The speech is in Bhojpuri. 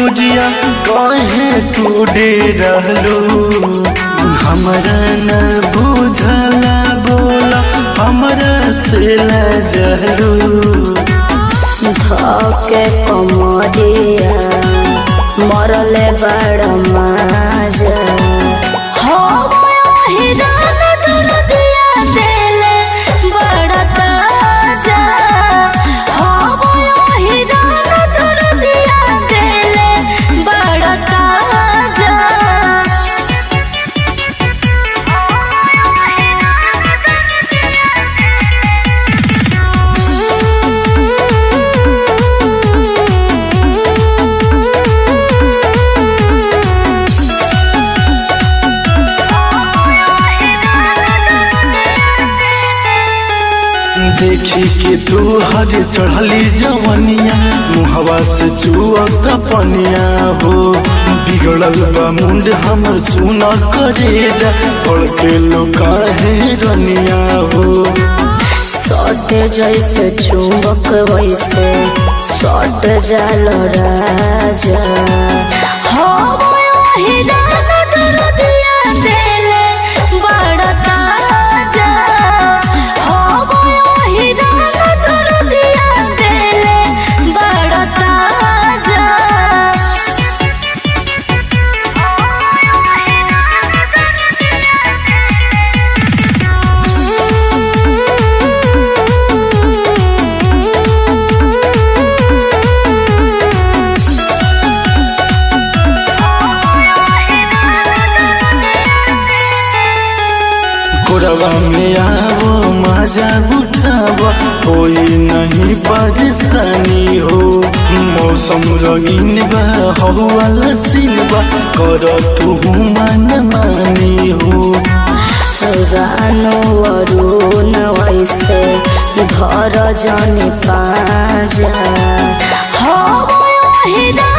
गुड़िया कहे तू डे रहलू हमरा न बुझला बोला हमरा से लजलू धके कमरिया मरले बड़ माजा हो हिरान दुनिया देले बड़ ताजा हो हिरान दुनिया देले बड़ ताजा देखी के तू हर चढ़ली जवनिया मुहवा से चुअत पनिया हो बिगड़ल बा मुंड हमर सुना करे जा पड़ के लोका है रनिया हो सट जैसे चुंबक वैसे सट जाल राजा हो हिरान दुनिया देले बड़ ताजा हो हिरान दुनिया देले बड़ ताजा कोरवा में आवो मजा उठावा कोई नहीं परेशानी हो मौसम रंगीन बा हवा सीन बा कर तू मन मानी हो गानो वरुण वैसे धर जन पाजा हो हिरा